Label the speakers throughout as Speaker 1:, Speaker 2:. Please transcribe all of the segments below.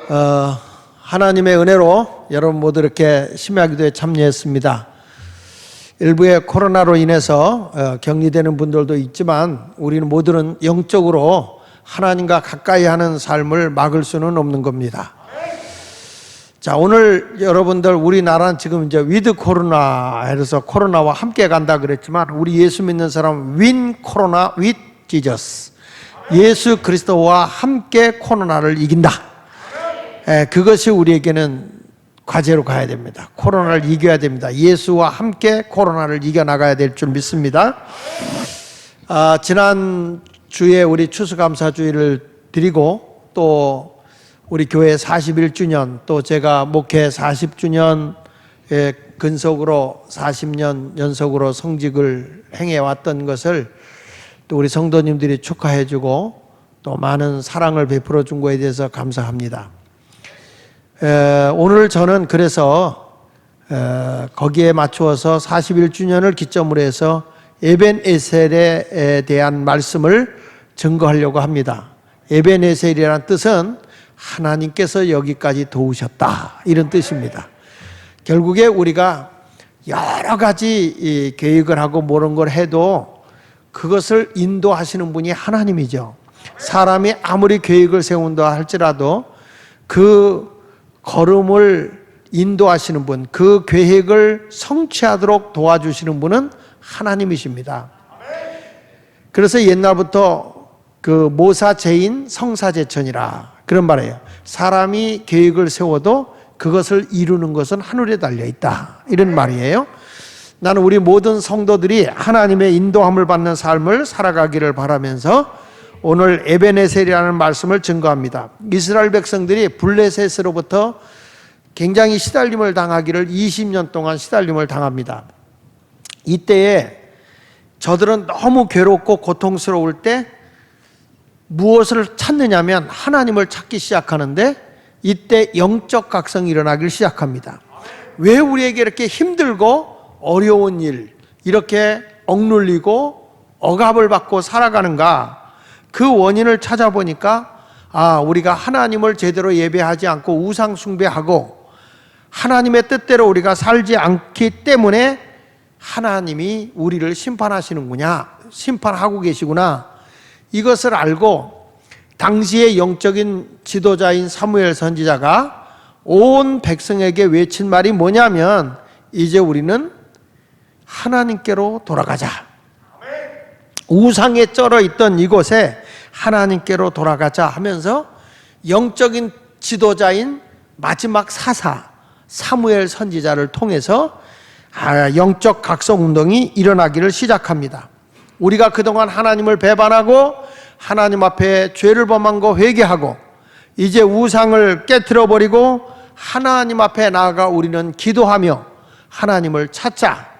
Speaker 1: 하나님의 은혜로 여러분 모두 이렇게 심야 기도에 참여했습니다. 일부의 코로나로 인해서 격리되는 분들도 있지만 우리는 모두는 영적으로 하나님과 가까이 하는 삶을 막을 수는 없는 겁니다. 자, 오늘 여러분들 우리나라는 지금 이제 위드 코로나 해서 코로나와 함께 간다 그랬지만 우리 예수 믿는 사람은 윈 코로나 윗 지저스, 예수 그리스도와 함께 코로나를 이긴다. 그것이 우리에게는 과제로 가야 됩니다. 코로나를 이겨야 됩니다. 예수와 함께 코로나를 이겨나가야 될 줄 믿습니다. 지난 주에 우리 추수감사주의를 드리고 또 우리 교회 41주년 또 제가 목회 40주년에 근속으로 40년 연속으로 성직을 행해왔던 것을 또 우리 성도님들이 축하해주고 또 많은 사랑을 베풀어 준 거에 대해서 감사합니다. 오늘 저는 그래서 거기에 맞추어서 41주년을 기점으로 해서 에벤에셀에 대한 말씀을 증거하려고 합니다. 에벤에셀이라는 뜻은 하나님께서 여기까지 도우셨다, 이런 뜻입니다. 결국에 우리가 여러 가지 계획을 하고 모든 걸 해도 그것을 인도하시는 분이 하나님이죠. 사람이 아무리 계획을 세운다 할지라도 그 걸음을 인도하시는 분, 그 계획을 성취하도록 도와주시는 분은 하나님이십니다. 그래서 옛날부터 그 모사제인 성사제천이라 그런 말이에요. 사람이 계획을 세워도 그것을 이루는 것은 하늘에 달려있다, 이런 말이에요. 나는 우리 모든 성도들이 하나님의 인도함을 받는 삶을 살아가기를 바라면서 오늘 에벤에셀이라는 말씀을 증거합니다. 이스라엘 백성들이 블레셋으로부터 굉장히 시달림을 당하기를 20년 동안 시달림을 당합니다. 이때에 저들은 너무 괴롭고 고통스러울 때 무엇을 찾느냐면 하나님을 찾기 시작하는데 이때 영적 각성이 일어나기 시작합니다. 왜 우리에게 이렇게 힘들고 어려운 일, 이렇게 억눌리고 억압을 받고 살아가는가? 그 원인을 찾아보니까 우리가 하나님을 제대로 예배하지 않고 우상 숭배하고 하나님의 뜻대로 우리가 살지 않기 때문에 하나님이 우리를 심판하시는구나, 심판하고 계시구나, 이것을 알고 당시의 영적인 지도자인 사무엘 선지자가 온 백성에게 외친 말이 뭐냐면 이제 우리는 하나님께로 돌아가자. 우상에 쩔어 있던 이곳에 하나님께로 돌아가자 하면서 영적인 지도자인 마지막 사사 사무엘 선지자를 통해서 영적 각성 운동이 일어나기를 시작합니다. 우리가 그동안 하나님을 배반하고 하나님 앞에 죄를 범한 거 회개하고 이제 우상을 깨트려 버리고 하나님 앞에 나아가 우리는 기도하며 하나님을 찾자.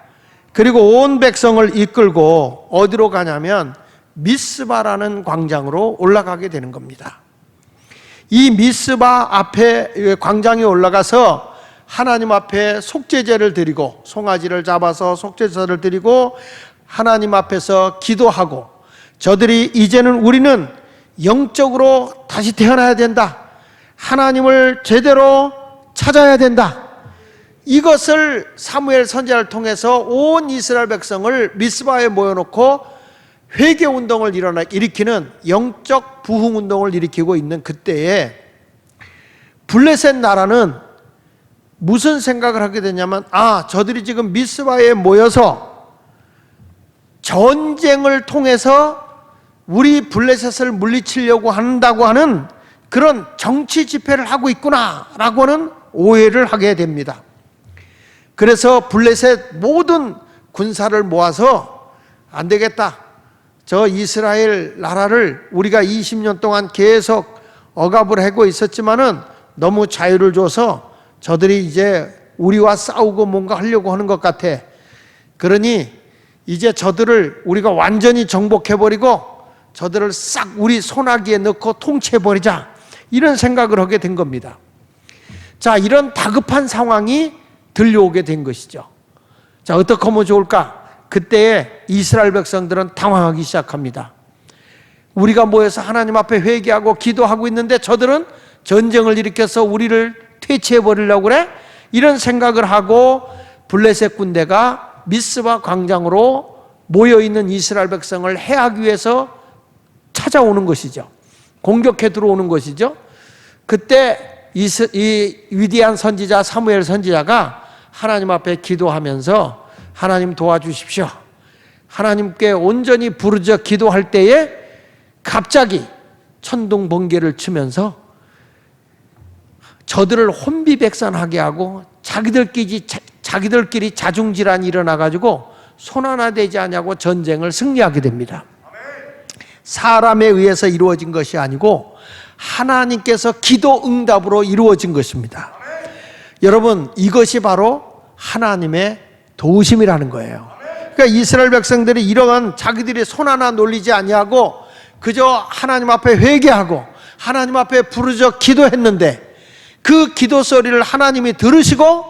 Speaker 1: 그리고 온 백성을 이끌고 어디로 가냐면 미스바라는 광장으로 올라가게 되는 겁니다. 이 미스바 앞에 광장에 올라가서 하나님 앞에 속죄제를 드리고 송아지를 잡아서 속죄제를 드리고 하나님 앞에서 기도하고 저들이 이제는 우리는 영적으로 다시 태어나야 된다, 하나님을 제대로 찾아야 된다, 이것을 사무엘 선지자를 통해서 온 이스라엘 백성을 미스바에 모여놓고 회개운동을 일으키는 영적 부흥운동을 일으키고 있는 그때에 블레셋 나라는 무슨 생각을 하게 되냐면 저들이 지금 미스바에 모여서 전쟁을 통해서 우리 블레셋을 물리치려고 한다고 하는 그런 정치 집회를 하고 있구나라고는 오해를 하게 됩니다. 그래서 블레셋 모든 군사를 모아서 안 되겠다, 저 이스라엘 나라를 우리가 20년 동안 계속 억압을 하고 있었지만은 너무 자유를 줘서 저들이 이제 우리와 싸우고 뭔가 하려고 하는 것 같아. 그러니 이제 저들을 우리가 완전히 정복해버리고 저들을 싹 우리 손아귀에 넣고 통치해버리자, 이런 생각을 하게 된 겁니다. 자, 이런 다급한 상황이 들려오게 된 것이죠. 자, 어떻게 하면 좋을까? 그때에 이스라엘 백성들은 당황하기 시작합니다. 우리가 모여서 하나님 앞에 회개하고 기도하고 있는데 저들은 전쟁을 일으켜서 우리를 퇴치해 버리려고 그래? 이런 생각을 하고 블레셋 군대가 미스바 광장으로 모여있는 이스라엘 백성을 해하기 위해서 찾아오는 것이죠. 공격해 들어오는 것이죠. 그때 이 위대한 선지자 사무엘 선지자가 하나님 앞에 기도하면서 하나님 도와주십시오. 하나님께 온전히 부르짖어 기도할 때에 갑자기 천둥 번개를 치면서 저들을 혼비백산하게 하고 자기들끼리 자중질환이 일어나가지고 손 하나 대지 않냐고 전쟁을 승리하게 됩니다. 사람에 의해서 이루어진 것이 아니고 하나님께서 기도 응답으로 이루어진 것입니다. 여러분, 이것이 바로 하나님의 도우심이라는 거예요. 그러니까 이스라엘 백성들이 이러한 자기들이 손 하나 놀리지 아니하고 그저 하나님 앞에 회개하고 하나님 앞에 부르짖어 기도했는데 그 기도 소리를 하나님이 들으시고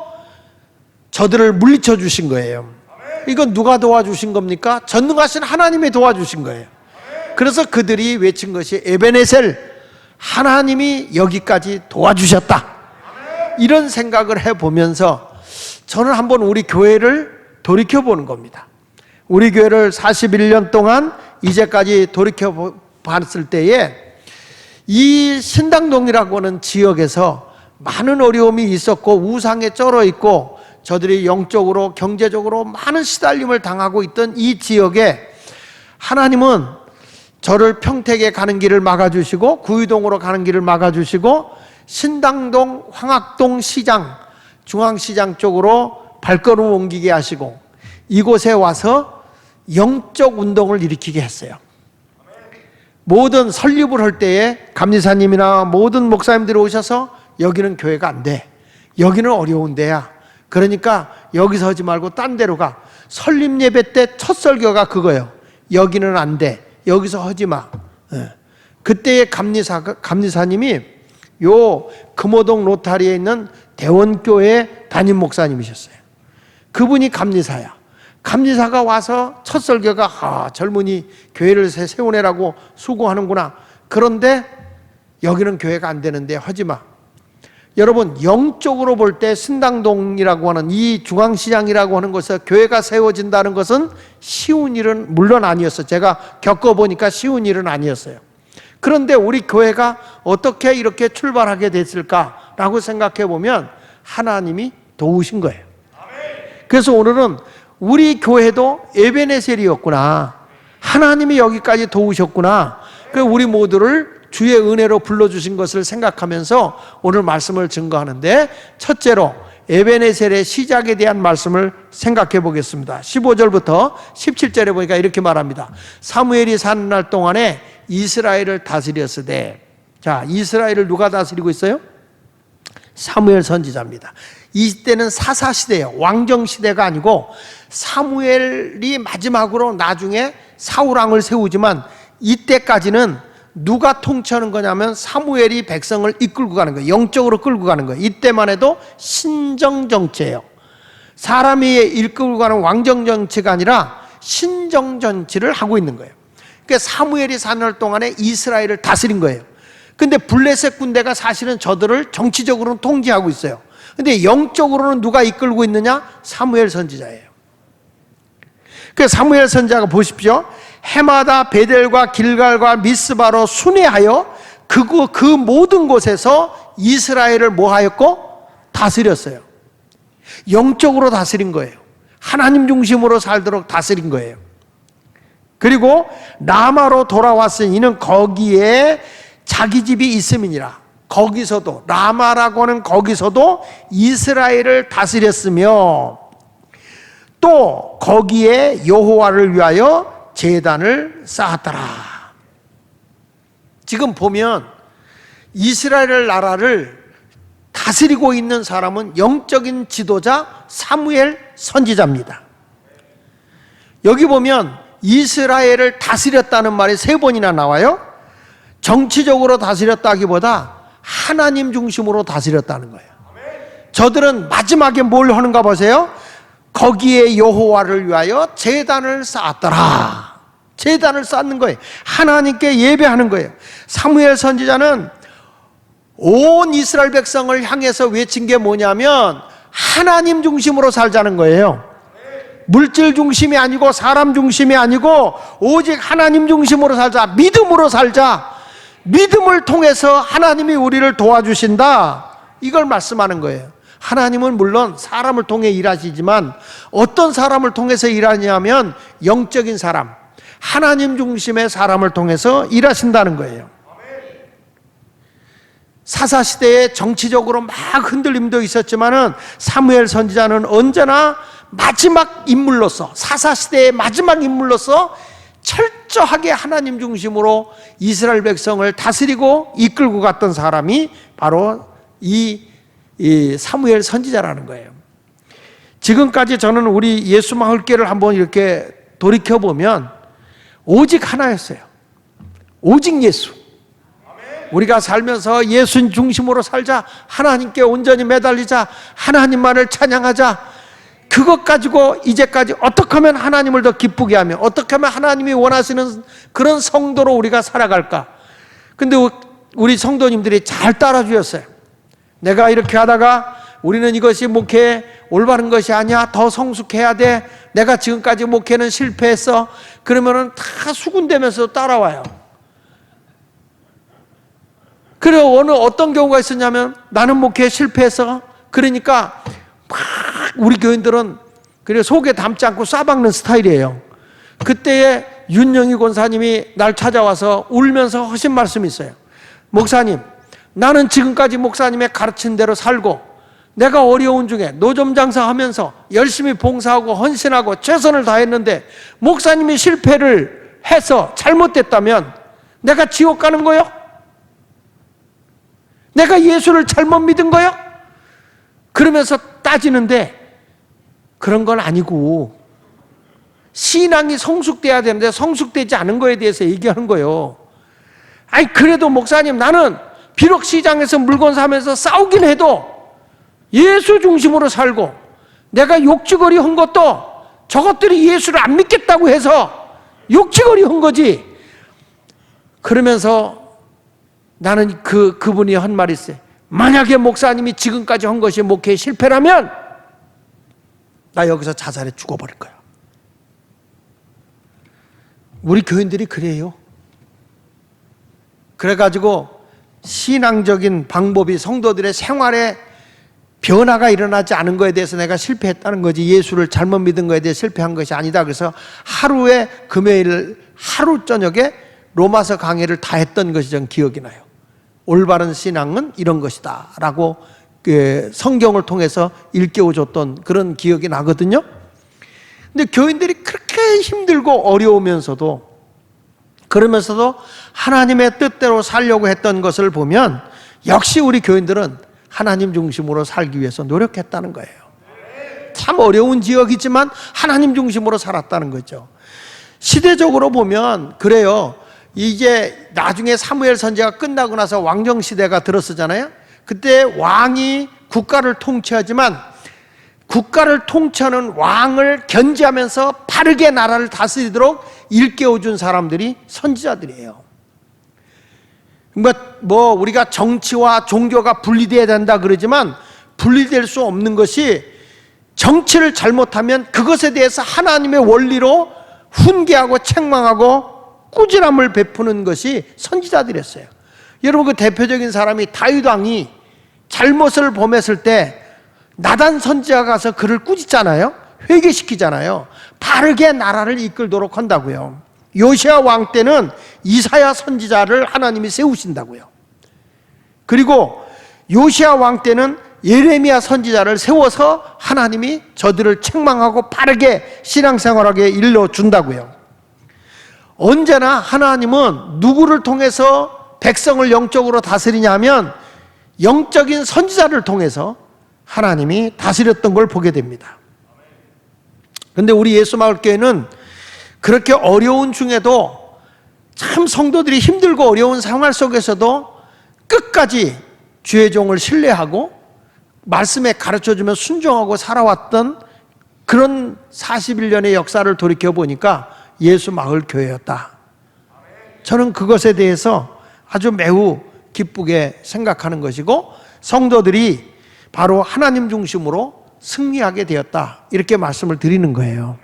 Speaker 1: 저들을 물리쳐 주신 거예요. 이건 누가 도와주신 겁니까? 전능하신 하나님이 도와주신 거예요. 그래서 그들이 외친 것이 에베네셀, 하나님이 여기까지 도와주셨다. 이런 생각을 해보면서 저는 한번 우리 교회를 돌이켜보는 겁니다. 우리 교회를 41년 동안 이제까지 돌이켜봤을 때에 이 신당동이라고 하는 지역에서 많은 어려움이 있었고 우상에 쩔어 있고 저들이 영적으로 경제적으로 많은 시달림을 당하고 있던 이 지역에 하나님은 저를 평택에 가는 길을 막아주시고 구의동으로 가는 길을 막아주시고 신당동 황학동 시장 중앙시장 쪽으로 발걸음 옮기게 하시고 이곳에 와서 영적 운동을 일으키게 했어요. 모든 설립을 할 때에 감리사님이나 모든 목사님들이 오셔서 여기는 교회가 안 돼. 여기는 어려운 데야. 그러니까 여기서 하지 말고 딴 데로 가. 설립 예배 때 첫 설교가 그거예요. 여기는 안 돼. 여기서 하지 마. 그때의 감리사님이 요 금호동 로타리에 있는 대원교회 담임 목사님이셨어요. 그분이 감리사야. 감리사가 와서 첫 설교가 젊은이 교회를 세우내라고 수고하는구나. 그런데 여기는 교회가 안 되는데 하지 마. 여러분, 영적으로 볼 때 신당동이라고 하는 이 중앙시장이라고 하는 곳에서 교회가 세워진다는 것은 쉬운 일은 물론 아니었어요. 제가 겪어보니까 쉬운 일은 아니었어요. 그런데 우리 교회가 어떻게 이렇게 출발하게 됐을까라고 생각해 보면 하나님이 도우신 거예요. 그래서 오늘은 우리 교회도 에베네셀이었구나. 하나님이 여기까지 도우셨구나. 우리 모두를 주의 은혜로 불러주신 것을 생각하면서 오늘 말씀을 증거하는데, 첫째로 에베네셀의 시작에 대한 말씀을 생각해 보겠습니다. 15절부터 17절에 보니까 이렇게 말합니다. 사무엘이 사는 날 동안에 이스라엘을 다스렸으되, 자, 이스라엘을 누가 다스리고 있어요? 사무엘 선지자입니다. 이때는 사사시대예요. 왕정시대가 아니고 사무엘이 마지막으로 나중에 사울왕을 세우지만 이때까지는 누가 통치하는 거냐면 사무엘이 백성을 이끌고 가는 거예요. 영적으로 끌고 가는 거예요. 이때만 해도 신정정치예요. 사람이 이끌고 가는 왕정정치가 아니라 신정정치를 하고 있는 거예요. 그러니까 사무엘이 사는 날 동안에 이스라엘을 다스린 거예요. 근데 블레셋 군대가 사실은 저들을 정치적으로는 통제하고 있어요. 근데 영적으로는 누가 이끌고 있느냐? 사무엘 선지자예요. 그 사무엘 선지자가 보십시오. 해마다 베델과 길갈과 미스바로 순회하여 그 모든 곳에서 이스라엘을 뭐 하였고? 다스렸어요. 영적으로 다스린 거예요. 하나님 중심으로 살도록 다스린 거예요. 그리고 라마로 돌아왔으니 이는 거기에 자기 집이 있음이니라. 거기서도, 라마라고 하는 거기서도 이스라엘을 다스렸으며 또 거기에 여호와를 위하여 제단을 쌓았더라. 지금 보면 이스라엘 나라를 다스리고 있는 사람은 영적인 지도자 사무엘 선지자입니다. 여기 보면 이스라엘을 다스렸다는 말이 3번이나 나와요. 정치적으로 다스렸다기보다 하나님 중심으로 다스렸다는 거예요. 저들은 마지막에 뭘 하는가 보세요. 거기에 여호와를 위하여 제단을 쌓았더라. 제단을 쌓는 거예요. 하나님께 예배하는 거예요. 사무엘 선지자는 온 이스라엘 백성을 향해서 외친 게 뭐냐면 하나님 중심으로 살자는 거예요. 물질 중심이 아니고 사람 중심이 아니고 오직 하나님 중심으로 살자. 믿음으로 살자. 믿음을 통해서 하나님이 우리를 도와주신다. 이걸 말씀하는 거예요. 하나님은 물론 사람을 통해 일하시지만 어떤 사람을 통해서 일하냐면 영적인 사람, 하나님 중심의 사람을 통해서 일하신다는 거예요. 사사시대에 정치적으로 막 흔들림도 있었지만은 사무엘 선지자는 언제나 마지막 인물로서, 사사시대의 마지막 인물로서 철저하게 하나님 중심으로 이스라엘 백성을 다스리고 이끌고 갔던 사람이 바로 이 사무엘 선지자라는 거예요. 지금까지 저는 우리 예수 마을교회를 한번 이렇게 돌이켜보면 오직 하나였어요. 오직 예수. 우리가 살면서 예수 중심으로 살자, 하나님께 온전히 매달리자, 하나님만을 찬양하자, 그것 가지고 이제까지 어떻게 하면 하나님을 더 기쁘게 하며 어떻게 하면 하나님이 원하시는 그런 성도로 우리가 살아갈까. 근데 우리 성도님들이 잘 따라주셨어요. 내가 이렇게 하다가 우리는 이것이 목회 올바른 것이 아니야, 더 성숙해야 돼, 내가 지금까지 목회는 실패했어, 그러면은 다 수군대면서 따라와요. 그리고 어떤 경우가 있었냐면 나는 목회에 실패해서, 그러니까 막 우리 교인들은 그래 속에 담지 않고 쏴박는 스타일이에요. 그때에 윤영희 권사님이 날 찾아와서 울면서 하신 말씀이 있어요. 목사님, 나는 지금까지 목사님의 가르친 대로 살고 내가 어려운 중에 노점 장사하면서 열심히 봉사하고 헌신하고 최선을 다했는데 목사님이 실패를 해서 잘못됐다면 내가 지옥 가는 거요? 내가 예수를 잘못 믿은 거요? 그러면서 따지는데 그런 건 아니고 신앙이 성숙돼야 되는데 성숙되지 않은 거에 대해서 얘기하는 거예요. 아니 그래도 목사님, 나는 비록 시장에서 물건 사면서 싸우긴 해도 예수 중심으로 살고 내가 욕지거리 한 것도 저것들이 예수를 안 믿겠다고 해서 욕지거리 한 거지. 그러면서 나는 그분이 한 말이 있어요. 만약에 목사님이 지금까지 한 것이 목회에 실패라면 나 여기서 자살해 죽어버릴 거야. 우리 교인들이 그래요. 그래가지고 신앙적인 방법이 성도들의 생활에 변화가 일어나지 않은 것에 대해서 내가 실패했다는 거지, 예수를 잘못 믿은 것에 대해 실패한 것이 아니다. 그래서 하루에 금요일 하루 저녁에 로마서 강해를 다 했던 것이 전 기억이 나요. 올바른 신앙은 이런 것이다 라고 성경을 통해서 일깨워줬던 그런 기억이 나거든요. 근데 교인들이 그렇게 힘들고 어려우면서도, 그러면서도 하나님의 뜻대로 살려고 했던 것을 보면 역시 우리 교인들은 하나님 중심으로 살기 위해서 노력했다는 거예요. 참 어려운 지역이지만 하나님 중심으로 살았다는 거죠. 시대적으로 보면 그래요. 이제 나중에 사무엘 선지자가 끝나고 나서 왕정 시대가 들었었잖아요. 그때 왕이 국가를 통치하지만 국가를 통치하는 왕을 견제하면서 바르게 나라를 다스리도록 일깨워준 사람들이 선지자들이에요. 뭐 우리가 정치와 종교가 분리돼야 된다 그러지만 분리될 수 없는 것이, 정치를 잘못하면 그것에 대해서 하나님의 원리로 훈계하고 책망하고 꾸지람을 베푸는 것이 선지자들이었어요. 여러분, 그 대표적인 사람이 다윗 왕이 잘못을 범했을 때 나단 선지자가 가서 그를 꾸짖잖아요. 회개시키잖아요. 바르게 나라를 이끌도록 한다고요. 요시야 왕 때는 이사야 선지자를 하나님이 세우신다고요. 그리고 요시야 왕 때는 예레미야 선지자를 세워서 하나님이 저들을 책망하고 바르게 신앙생활하게 일러준다고요. 언제나 하나님은 누구를 통해서 백성을 영적으로 다스리냐 하면 영적인 선지자를 통해서 하나님이 다스렸던 걸 보게 됩니다. 그런데 우리 예수마을교회는 그렇게 어려운 중에도 참 성도들이 힘들고 어려운 생활 속에서도 끝까지 주의 종을 신뢰하고 말씀에 가르쳐주며 순종하고 살아왔던 그런 41년의 역사를 돌이켜보니까 예수마을교회였다. 저는 그것에 대해서 아주 매우 기쁘게 생각하는 것이고 성도들이 바로 하나님 중심으로 승리하게 되었다, 이렇게 말씀을 드리는 거예요.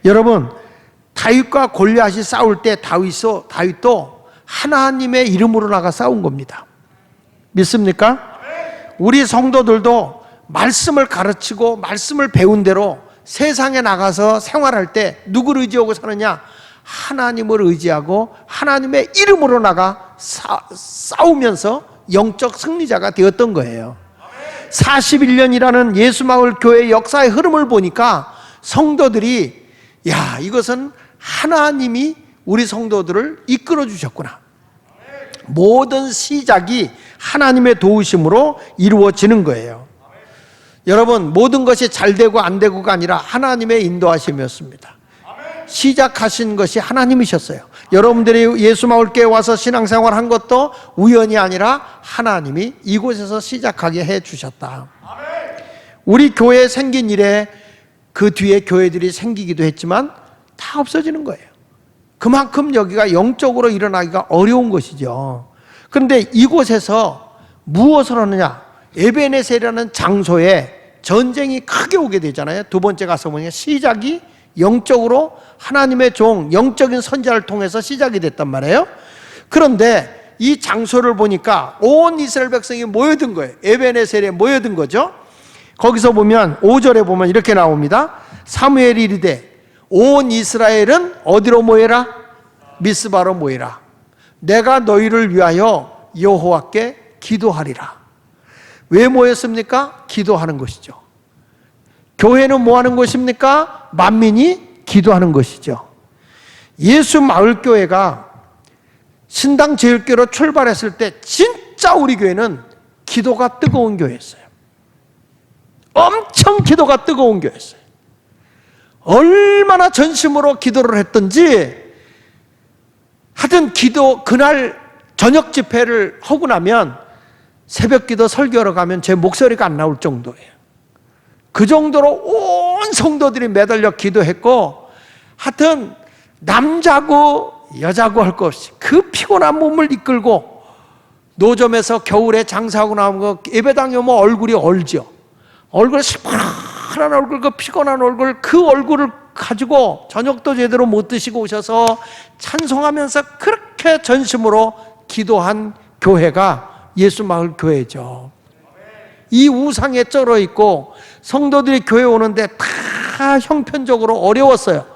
Speaker 1: 여러분, 다윗과 골리앗이 싸울 때 다윗도 하나님의 이름으로 나가 싸운 겁니다. 믿습니까? 우리 성도들도 말씀을 가르치고 말씀을 배운 대로 세상에 나가서 생활할 때 누구를 의지하고 사느냐? 하나님을 의지하고 하나님의 이름으로 나가 싸우면서 영적 승리자가 되었던 거예요. 41년이라는 예수마을 교회의 역사의 흐름을 보니까 성도들이, 야, 이것은 하나님이 우리 성도들을 이끌어 주셨구나. 모든 시작이 하나님의 도우심으로 이루어지는 거예요. 여러분, 모든 것이 잘 되고 안 되고가 아니라 하나님의 인도하심이었습니다. 시작하신 것이 하나님이셨어요. 여러분들이 예수마을교회에 와서 신앙생활 한 것도 우연이 아니라 하나님이 이곳에서 시작하게 해 주셨다. 우리 교회 생긴 이래 그 뒤에 교회들이 생기기도 했지만 다 없어지는 거예요. 그만큼 여기가 영적으로 일어나기가 어려운 것이죠. 그런데 이곳에서 무엇을 하느냐? 에베네셀이라는 장소에 전쟁이 크게 오게 되잖아요. 두 번째 가서 보니까 시작이 영적으로 하나님의 종, 영적인 선지자를 통해서 시작이 됐단 말이에요. 그런데 이 장소를 보니까 온 이스라엘 백성이 모여든 거예요. 에베네셀에 모여든 거죠. 거기서 보면 5절에 보면 이렇게 나옵니다. 사무엘이 이르되 온 이스라엘은 어디로 모여라? 미스바로 모여라. 내가 너희를 위하여 여호와께 기도하리라. 왜 모였습니까? 기도하는 것이죠. 교회는 뭐 하는 것입니까? 만민이 기도하는 것이죠. 예수 마을교회가 신당 제일교회로 출발했을 때 진짜 우리 교회는 기도가 뜨거운 교회였어요. 엄청 기도가 뜨거운 교회였어요. 얼마나 전심으로 기도를 했던지, 하여튼 그날 저녁 집회를 하고 나면 새벽 기도 설교하러 가면 제 목소리가 안 나올 정도예요. 그 정도로 온 성도들이 매달려 기도했고, 하여튼 남자고 여자고 할 것 없이 그 피곤한 몸을 이끌고 노점에서 겨울에 장사하고 나오면 예배당에 오면 얼굴이 얼죠. 얼굴에 시퍼런 얼굴, 그 피곤한 얼굴, 그 얼굴을 가지고 저녁도 제대로 못 드시고 오셔서 찬송하면서 그렇게 전심으로 기도한 교회가 예수마을 교회죠. 이 우상에 쩔어 있고 성도들이 교회 오는데 다 형편적으로 어려웠어요.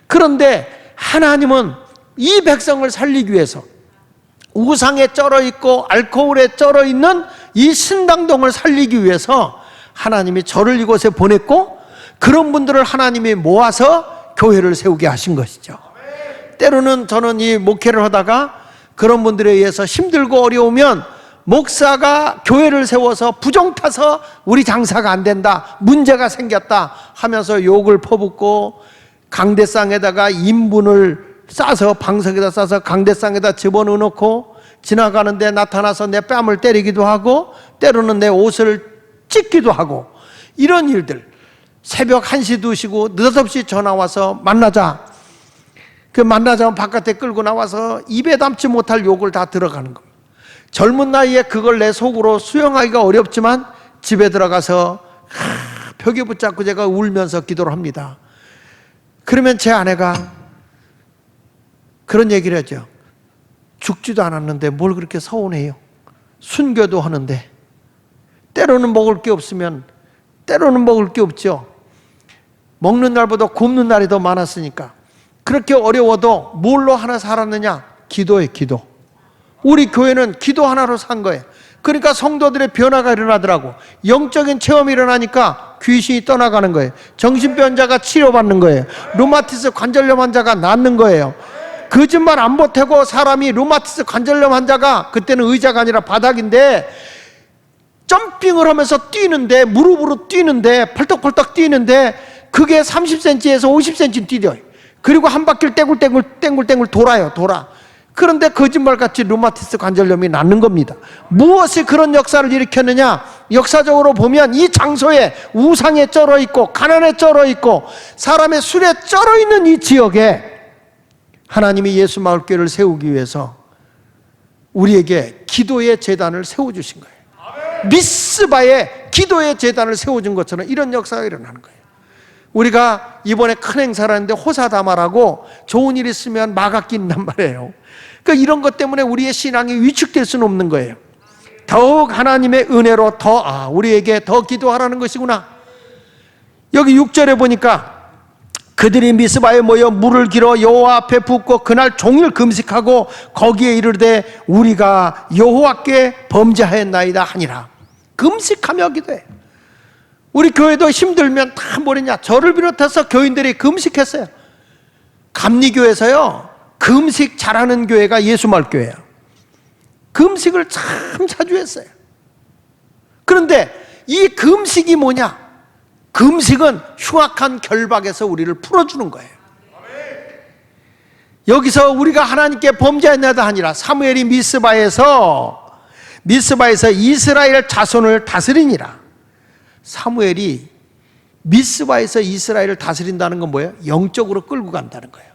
Speaker 1: 그런데 하나님은 이 백성을 살리기 위해서 우상에 쩔어 있고 알코올에 쩔어 있는 이 신당동을 살리기 위해서 하나님이 저를 이곳에 보냈고, 그런 분들을 하나님이 모아서 교회를 세우게 하신 것이죠. 때로는 저는 이 목회를 하다가 그런 분들에 의해서 힘들고 어려우면 목사가 교회를 세워서 부정타서 우리 장사가 안 된다, 문제가 생겼다 하면서 욕을 퍼붓고, 강대상에다가 인분을 싸서 방석에다 싸서 강대상에다 집어넣고 지나가는데 나타나서 내 뺨을 때리기도 하고, 때로는 내 옷을 찢기도 하고, 이런 일들. 새벽 1시 2시고 느닷없이 전화 와서 만나자. 그 만나자면 바깥에 끌고 나와서 입에 담지 못할 욕을 다 들어가는 겁니다. 젊은 나이에 그걸 내 속으로 수용하기가 어렵지만 집에 들어가서 벽에 붙잡고 제가 울면서 기도를 합니다. 그러면 제 아내가 그런 얘기를 하죠. 죽지도 않았는데 뭘 그렇게 서운해요? 순교도 하는데. 때로는 먹을 게 없으면 때로는 먹을 게 없죠. 먹는 날보다 굶는 날이 더 많았으니까. 그렇게 어려워도 뭘로 하나 살았느냐? 기도에 기도. 우리 교회는 기도 하나로 산 거예요. 그러니까 성도들의 변화가 일어나더라고. 영적인 체험이 일어나니까 귀신이 떠나가는 거예요. 정신병자가 치료받는 거예요. 루마티스 관절염 환자가 낫는 거예요. 거짓말 안 보태고 사람이 루마티스 관절염 환자가, 그때는 의자가 아니라 바닥인데 점핑을 하면서 뛰는데, 무릎으로 뛰는데, 펄떡펄떡 뛰는데 그게 30cm에서 50cm 뛰어요. 그리고 한 바퀴를 땡굴땡굴 돌아요. 그런데 거짓말같이 루마티스 관절염이 낫는 겁니다. 무엇이 그런 역사를 일으켰느냐? 역사적으로 보면 이 장소에 우상에 쩔어 있고 가난에 쩔어 있고 사람의 술에 쩔어 있는 이 지역에 하나님이 예수마을교회를 세우기 위해서 우리에게 기도의 제단을 세워주신 거예요. 미스바에 기도의 제단을 세워준 것처럼 이런 역사가 일어나는 거예요. 우리가 이번에 큰 행사를 하는데 호사다마라고 좋은 일 있으면 마가 낀단 말이에요. 그러니까 이런 것 때문에 우리의 신앙이 위축될 수는 없는 거예요. 더욱 하나님의 은혜로 우리에게 더 기도하라는 것이구나. 여기 6절에 보니까 그들이 미스바에 모여 물을 길어 여호와 앞에 붓고 그날 종일 금식하고 거기에 이르되 우리가 여호와께 범죄하였나이다 하니라. 금식하며 기도해. 우리 교회도 힘들면 다 뭐랬냐, 저를 비롯해서 교인들이 금식했어요. 감리교에서요 금식 잘하는 교회가 예수말교회예요. 금식을 참 자주 했어요. 그런데 이 금식이 뭐냐? 금식은 흉악한 결박에서 우리를 풀어주는 거예요. 여기서 우리가 하나님께 범죄했나이다 하니라. 사무엘이 미스바에서 이스라엘 자손을 다스리니라. 사무엘이 미스바에서 이스라엘을 다스린다는 건 뭐예요? 영적으로 끌고 간다는 거예요.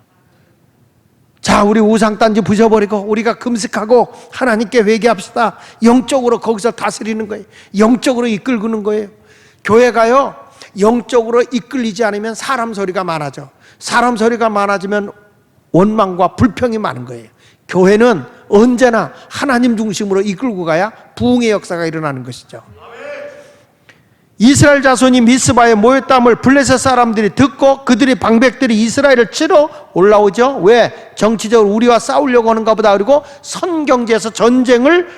Speaker 1: 자, 우리 우상단지 부셔버리고 우리가 금식하고 하나님께 회개합시다. 영적으로 거기서 다스리는 거예요. 영적으로 이끌고는 거예요. 교회가요 영적으로 이끌리지 않으면 사람 소리가 많아져. 사람 소리가 많아지면 원망과 불평이 많은 거예요. 교회는 언제나 하나님 중심으로 이끌고 가야 부흥의 역사가 일어나는 것이죠. 이스라엘 자손이 미스바에 모였다함을 블레셋 사람들이 듣고 그들의 방백들이 이스라엘을 치러 올라오죠. 왜? 정치적으로 우리와 싸우려고 하는가 보다. 그리고 선경제에서 전쟁을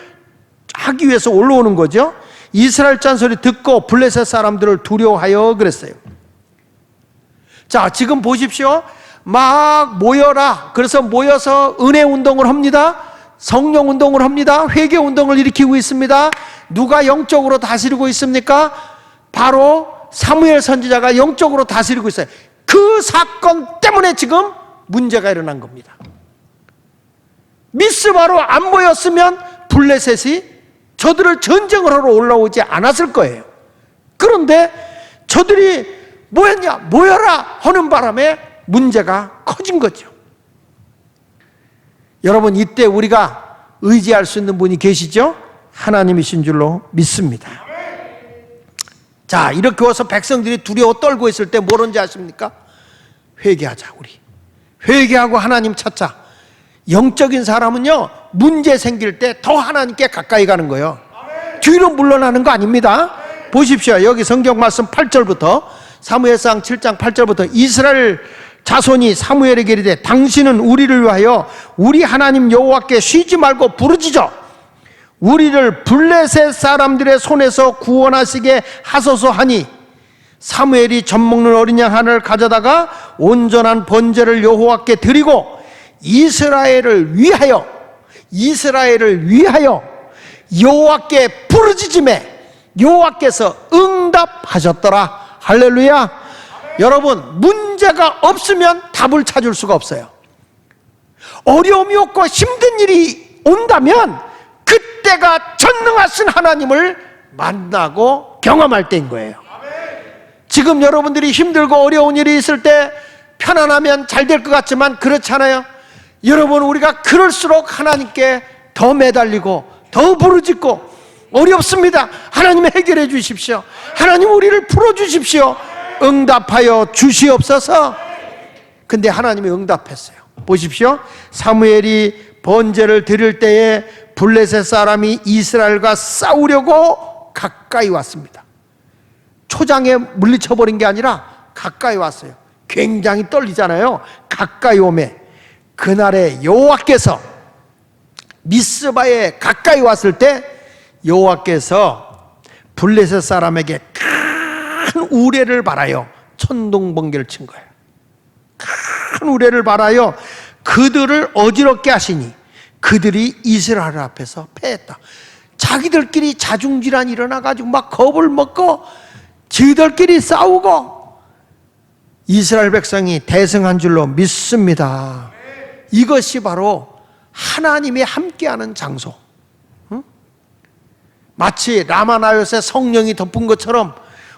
Speaker 1: 하기 위해서 올라오는 거죠. 이스라엘 짠소리 듣고 블레셋 사람들을 두려워하여 그랬어요. 자, 지금 보십시오. 막 모여라. 그래서 모여서 은혜 운동을 합니다. 성령 운동을 합니다. 회개 운동을 일으키고 있습니다. 누가 영적으로 다스리고 있습니까? 바로 사무엘 선지자가 영적으로 다스리고 있어요. 그 사건 때문에 지금 문제가 일어난 겁니다. 미스바로 안 모였으면 블레셋이 저들을 전쟁을 하러 올라오지 않았을 거예요. 그런데 저들이 뭐였냐? 모여라 하는 바람에 문제가 커진 거죠. 여러분, 이때 우리가 의지할 수 있는 분이 계시죠? 하나님이신 줄로 믿습니다. 자, 이렇게 와서 백성들이 두려워 떨고 있을 때 뭐런지 아십니까? 회개하자. 우리 회개하고 하나님 찾자. 영적인 사람은요 문제 생길 때 더 하나님께 가까이 가는 거예요. 뒤로 물러나는 거 아닙니다. 보십시오. 여기 성경 말씀 8절부터, 사무엘상 7장 8절부터 이스라엘 자손이 사무엘에게 이르되 당신은 우리를 위하여 우리 하나님 여호와께 쉬지 말고 부르짖어 우리를 블레셋 사람들의 손에서 구원하시게 하소서 하니, 사무엘이 젖 먹는 어린 양 하나를 가져다가 온전한 번제를 여호와께 드리고 이스라엘을 위하여 여호와께 부르짖음에 여호와께서 응답하셨더라. 할렐루야. 여러분, 문제가 없으면 답을 찾을 수가 없어요. 어려움이 없고 힘든 일이 온다면 그때가 전능하신 하나님을 만나고 경험할 때인 거예요. 지금 여러분들이 힘들고 어려운 일이 있을 때 편안하면 잘 될 것 같지만 그렇잖아요. 여러분, 우리가 그럴수록 하나님께 더 매달리고 더 부르짖고, 어렵습니다. 하나님 해결해 주십시오. 하나님 우리를 풀어주십시오. 응답하여 주시옵소서. 근데 하나님이 응답했어요. 보십시오. 사무엘이 번제를 드릴 때에 블레셋 사람이 이스라엘과 싸우려고 가까이 왔습니다. 초장에 물리쳐버린 게 아니라 가까이 왔어요. 굉장히 떨리잖아요. 가까이 오매 그날에 여호와께서 미스바에 가까이 왔을 때 여호와께서 블레셋 사람에게 큰 우레를 발하여 천둥번개를 친 거예요. 큰 우레를 발하여 그들을 어지럽게 하시니 그들이 이스라엘 앞에서 패했다. 자기들끼리 자중질환이 일어나가지고 막 겁을 먹고 지들끼리 싸우고 이스라엘 백성이 대승한 줄로 믿습니다. 이것이 바로 하나님이 함께하는 장소. 마치 라마나요새 성령이 덮은 것처럼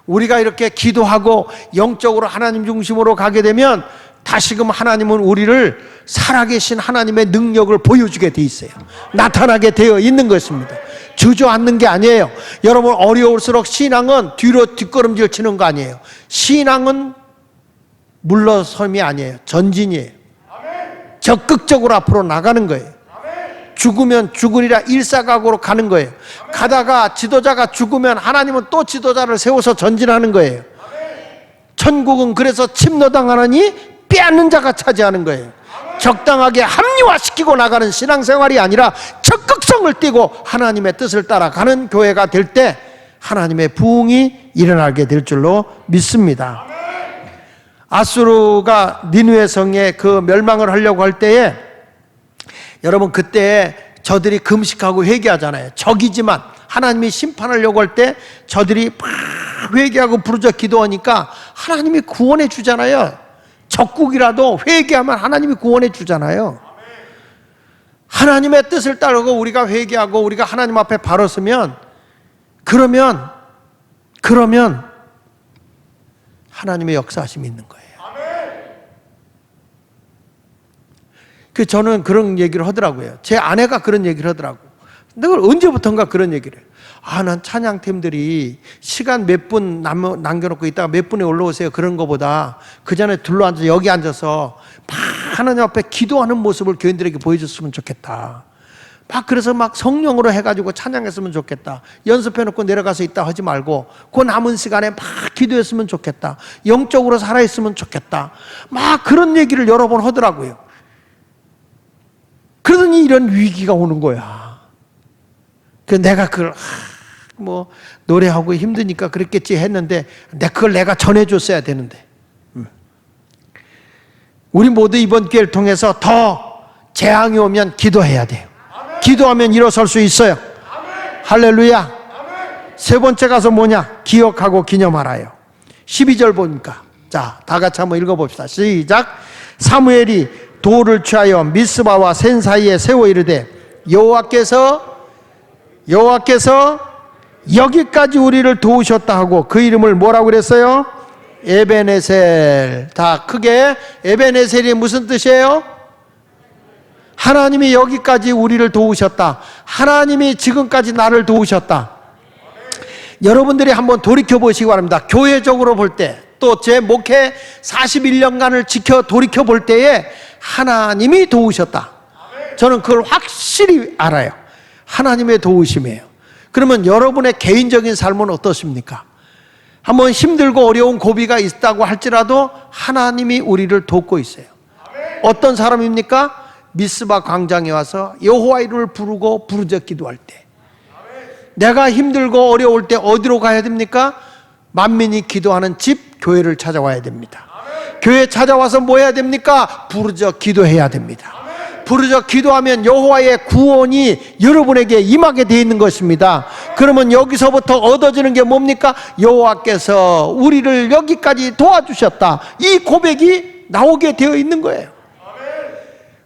Speaker 1: 우리가 이렇게 기도하고 영적으로 하나님 중심으로 가게 되면 다시금 하나님은 우리를 살아계신 하나님의 능력을 보여주게 돼 있어요. 나타나게 되어 있는 것입니다. 주저앉는 게 아니에요. 여러분, 어려울수록 신앙은 뒤로 뒷걸음질 치는 거 아니에요. 신앙은 물러섬이 아니에요. 전진이에요. 적극적으로 앞으로 나가는 거예요. 죽으면 죽으리라 일사각오로 가는 거예요. 가다가 지도자가 죽으면 하나님은 또 지도자를 세워서 전진하는 거예요. 천국은 그래서 침노당하느니 빼앗는 자가 차지하는 거예요. 적당하게 합리화시키고 나가는 신앙생활이 아니라 적극성을 띠고 하나님의 뜻을 따라가는 교회가 될 때 하나님의 부흥이 일어나게 될 줄로 믿습니다. 아수르가 니느웨 성에 그 멸망을 하려고 할 때에 여러분, 그때 저들이 금식하고 회개하잖아요. 적이지만 하나님이 심판하려고 할 때 저들이 막 회개하고 부르짖어 기도하니까 하나님이 구원해 주잖아요. 적국이라도 회개하면 하나님이 구원해 주잖아요. 하나님의 뜻을 따르고 우리가 회개하고 우리가 하나님 앞에 바로 서면 그러면 하나님의 역사하심이 있는 거예요. 저는 그런 얘기를 하더라고요. 제 아내가 그런 얘기를 하더라고. 내가 언제부턴가 그런 얘기를 해요. 난 찬양팀들이 시간 몇 분 남겨놓고 있다가 몇 분에 올라오세요. 그런 거보다 그 전에 둘러앉아 여기 앉아서 막 하나님 앞에 기도하는 모습을 교인들에게 보여줬으면 좋겠다. 막 그래서 막 성령으로 해가지고 찬양했으면 좋겠다. 연습해놓고 내려가서 있다 하지 말고 그 남은 시간에 막 기도했으면 좋겠다. 영적으로 살아있으면 좋겠다. 막 그런 얘기를 여러 번 하더라고요. 그러더니 이런 위기가 오는 거야. 내가 그걸 노래하고 힘드니까 그랬겠지 했는데 그걸 내가 전해줬어야 되는데. 우리 모두 이번 기회를 통해서 더 재앙이 오면 기도해야 돼요. 기도하면 일어설 수 있어요. 할렐루야. 세 번째 가서 뭐냐? 기억하고 기념하라요. 12절 보니까 자, 다 같이 한번 읽어봅시다. 시작. 사무엘이 돌을 취하여 미스바와 센 사이에 세워 이르되 여호와께서 여기까지 우리를 도우셨다 하고 그 이름을 뭐라고 그랬어요? 에베네셀. 다 크게. 에베네셀이 무슨 뜻이에요? 하나님이 여기까지 우리를 도우셨다. 하나님이 지금까지 나를 도우셨다. 여러분들이 한번 돌이켜 보시기 바랍니다. 교회적으로 볼 때, 또 제 목회 41년간을 지켜 돌이켜 볼 때에 하나님이 도우셨다. 저는 그걸 확실히 알아요. 하나님의 도우심이에요. 그러면 여러분의 개인적인 삶은 어떻습니까? 한번 힘들고 어려운 고비가 있다고 할지라도 하나님이 우리를 돕고 있어요. 어떤 사람입니까? 미스바 광장에 와서 여호와 이름을 부르고 부르짖어 기도할 때. 내가 힘들고 어려울 때 어디로 가야 됩니까? 만민이 기도하는 집, 교회를 찾아와야 됩니다. 교회 찾아와서 뭐 해야 됩니까? 부르짖어 기도해야 됩니다. 부르짖어 기도하면 여호와의 구원이 여러분에게 임하게 되어 있는 것입니다. 그러면 여기서부터 얻어지는 게 뭡니까? 여호와께서 우리를 여기까지 도와주셨다. 이 고백이 나오게 되어 있는 거예요.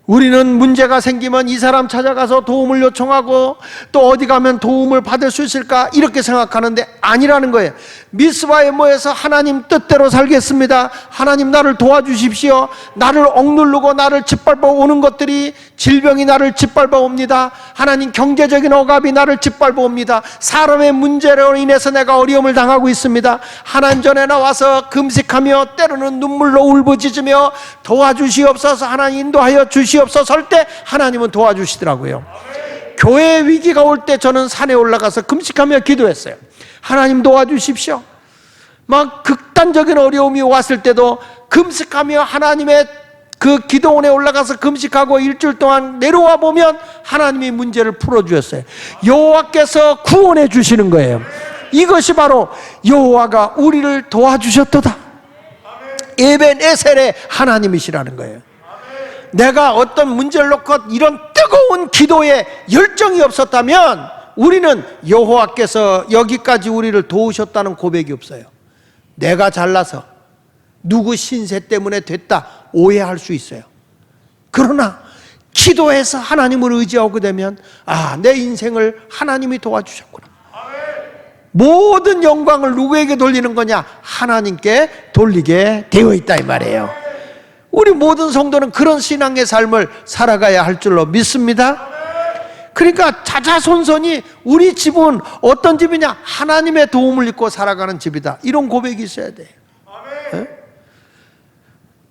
Speaker 1: 우리는 문제가 생기면 이 사람 찾아가서 도움을 요청하고 또 어디 가면 도움을 받을 수 있을까 이렇게 생각하는데 아니라는 거예요. 미스바에 모여서 하나님 뜻대로 살겠습니다. 하나님 나를 도와주십시오. 나를 억누르고 나를 짓밟아 오는 것들이, 질병이 나를 짓밟아 옵니다. 하나님 경제적인 억압이 나를 짓밟아 옵니다. 사람의 문제로 인해서 내가 어려움을 당하고 있습니다. 하나님 전에 나와서 금식하며 때로는 눈물로 울부짖으며 도와주시옵소서, 하나님 인도하여 주시옵소서 할 때 하나님은 도와주시더라고요. 교회 위기가 올 때 저는 산에 올라가서 금식하며 기도했어요. 하나님 도와주십시오. 막 극단적인 어려움이 왔을 때도 금식하며 하나님의 그 기도원에 올라가서 금식하고 일주일 동안 내려와 보면 하나님이 문제를 풀어주셨어요. 여호와께서 구원해 주시는 거예요. 이것이 바로 여호와가 우리를 도와주셨도다. 에벤에셀의 하나님이시라는 거예요. 내가 어떤 문제를 놓고 이런 뜨거운 기도에 열정이 없었다면 우리는 여호와께서 여기까지 우리를 도우셨다는 고백이 없어요. 내가 잘나서 누구 신세 때문에 됐다 오해할 수 있어요. 그러나 기도해서 하나님을 의지하게 되면 내 인생을 하나님이 도와주셨구나. 모든 영광을 누구에게 돌리는 거냐? 하나님께 돌리게 되어 있다 이 말이에요. 우리 모든 성도는 그런 신앙의 삶을 살아가야 할 줄로 믿습니다. 그러니까 자자손손이 우리 집은 어떤 집이냐? 하나님의 도움을 입고 살아가는 집이다. 이런 고백이 있어야 돼요. 네?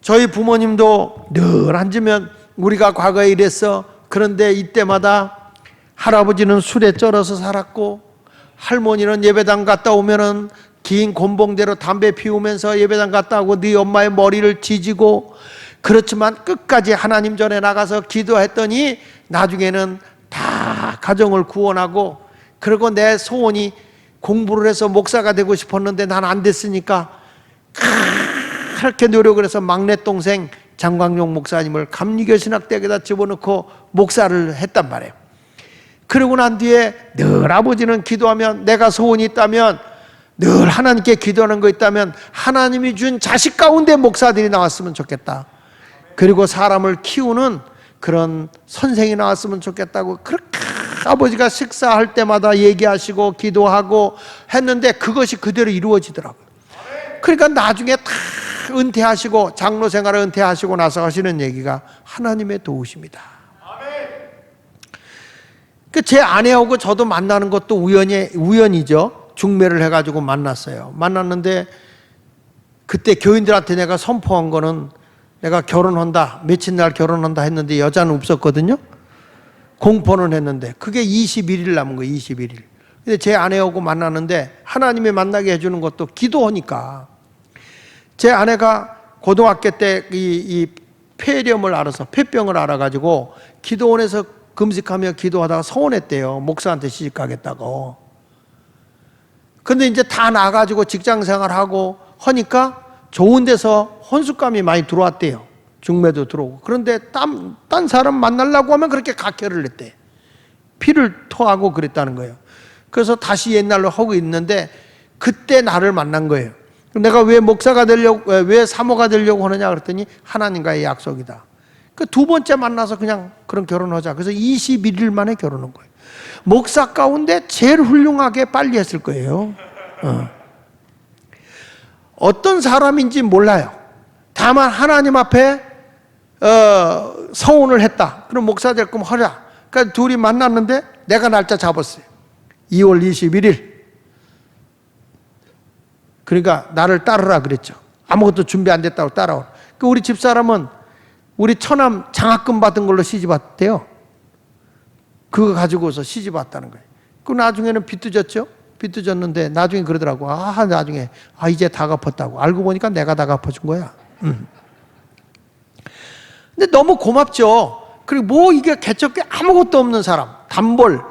Speaker 1: 저희 부모님도 늘 앉으면 우리가 과거에 이랬어. 그런데 이때마다 할아버지는 술에 쩔어서 살았고 할머니는 예배당 갔다 오면은 긴 곤봉대로 담배 피우면서 예배당 갔다 오고 네 엄마의 머리를 지지고, 그렇지만 끝까지 하나님 전에 나가서 기도했더니 나중에는 다 가정을 구원하고, 그리고 내 소원이 공부를 해서 목사가 되고 싶었는데 난 안 됐으니까 그렇게 노력을 해서 막내 동생 장광용 목사님을 감리교 신학대학에다 집어넣고 목사를 했단 말이에요. 그러고 난 뒤에 늘 아버지는 기도하면, 내가 소원이 있다면 늘 하나님께 기도하는 거 있다면 하나님이 준 자식 가운데 목사들이 나왔으면 좋겠다. 그리고 사람을 키우는 그런 선생이 나왔으면 좋겠다고 그렇게 아버지가 식사할 때마다 얘기하시고 기도하고 했는데 그것이 그대로 이루어지더라고요. 그러니까 나중에 다 은퇴하시고 장로 생활을 은퇴하시고 나서 하시는 얘기가 하나님의 도우십니다. 제 아내하고 저도 만나는 것도 우연이죠. 중매를 해가지고 만났어요. 만났는데 그때 교인들한테 내가 선포한 거는 내가 결혼한다, 며칠 날 결혼한다 했는데 여자는 없었거든요. 공포는 했는데 그게 21일 남은 거예요. 21일. 근데 제 아내하고 만났는데 하나님이 만나게 해주는 것도 기도하니까. 제 아내가 고등학교 때 이 폐렴을 알아서, 폐병을 알아가지고 기도원에서 금식하며 기도하다가 서운했대요. 목사한테 시집 가겠다고. 근데 이제 다 나가지고 직장 생활하고 하니까 좋은 데서 혼숙감이 많이 들어왔대요. 중매도 들어오고. 그런데 딴 사람 만나려고 하면 그렇게 각혈을 냈대. 피를 토하고 그랬다는 거예요. 그래서 다시 옛날로 하고 있는데 그때 나를 만난 거예요. 내가 왜 목사가 되려고, 왜 사모가 되려고 하느냐 그랬더니 하나님과의 약속이다. 그 두 번째 만나서 그냥 그런 결혼하자. 그래서 21일 만에 결혼한 거예요. 목사 가운데 제일 훌륭하게 빨리 했을 거예요. 어떤 사람인지 몰라요. 다만 하나님 앞에 서원을 했다. 그럼 목사 될 거면 하자. 그러니까 둘이 만났는데 내가 날짜 잡았어요. 2월 21일. 그러니까 나를 따르라 그랬죠. 아무것도 준비 안 됐다고 따라오라. 그 우리 집사람은 우리 처남 장학금 받은 걸로 시집 왔대요. 그거 가지고서 시집 왔다는 거예요. 그 나중에는 빚도 졌는데 나중에 그러더라고. 나중에 이제 다 갚았다고. 알고 보니까 내가 다 갚아준 거야. 근데 너무 고맙죠. 그리고 뭐 이게 개척게 아무것도 없는 사람, 단벌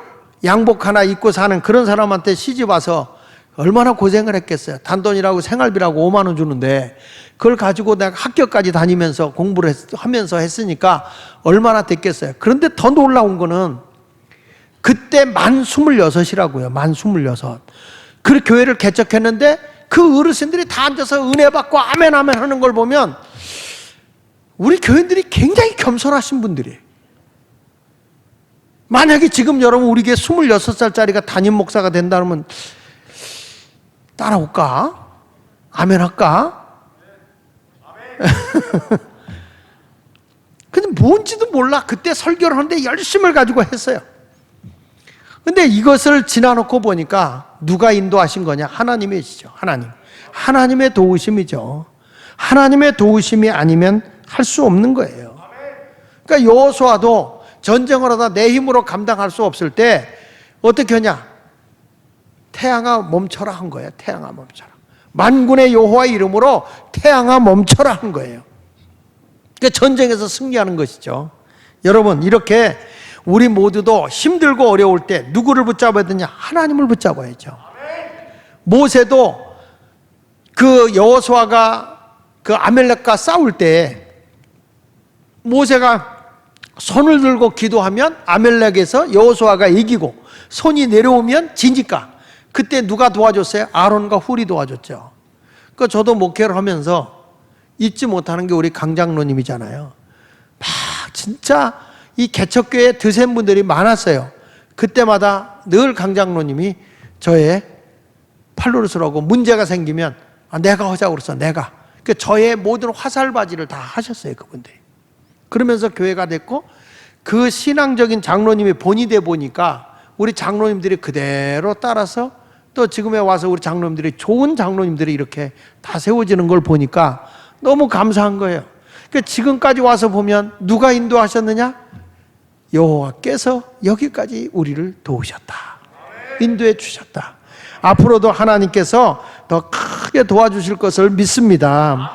Speaker 1: 양복 하나 입고 사는 그런 사람한테 시집 와서 얼마나 고생을 했겠어요. 단돈이라고 생활비라고 5만 원 주는데 그걸 가지고 내가 학교까지 다니면서 공부를 하면서 했으니까 얼마나 됐겠어요. 그런데 더 놀라운 거는 그때 만 26이라고요. 만 26. 그 교회를 개척했는데 그 어르신들이 다 앉아서 은혜 받고 아멘 아멘 하는 걸 보면 우리 교인들이 굉장히 겸손하신 분들이에요. 만약에 지금 여러분 우리 교회 26살짜리가 담임 목사가 된다면 따라올까? 아멘 할까? 근데 뭔지도 몰라. 그때 설교를 하는데 열심을 가지고 했어요. 근데 이것을 지나놓고 보니까 누가 인도하신 거냐? 하나님이시죠. 하나님의 도우심이죠. 하나님의 도우심이 아니면 할 수 없는 거예요. 그러니까 여호수아도 전쟁을 하다 내 힘으로 감당할 수 없을 때 어떻게 하냐? 태양아 멈춰라 한 거예요. 태양아 멈춰라. 만군의 여호와의 이름으로 태양아 멈춰라 한 거예요. 그러니까 전쟁에서 승리하는 것이죠. 여러분, 이렇게 우리 모두도 힘들고 어려울 때 누구를 붙잡아야 되냐? 하나님을 붙잡아야죠. 모세도 그 여호수아가 그 아멜렉과 싸울 때 모세가 손을 들고 기도하면 아멜렉에서 여호수아가 이기고 손이 내려오면 지니까 그때 누가 도와줬어요? 아론과 훌이 도와줬죠. 그 저도 목회를 하면서 잊지 못하는 게 우리 강장로님이잖아요. 막 진짜 이 개척교회에 드센 분들이 많았어요. 그때마다 늘 강장로님이 저의 팔로를 서라고 문제가 생기면 내가 하자고 그랬어. 내가. 그 저의 모든 화살바지를 다 하셨어요, 그분들이. 그러면서 교회가 됐고, 그 신앙적인 장로님이 본이 돼 보니까 우리 장로님들이 그대로 따라서 또 지금에 와서 우리 장로님들이 좋은 장로님들이 이렇게 다 세워지는 걸 보니까 너무 감사한 거예요. 그러니까 지금까지 와서 보면 누가 인도하셨느냐? 여호와께서 여기까지 우리를 도우셨다. 인도해 주셨다. 앞으로도 하나님께서 더 크게 도와주실 것을 믿습니다.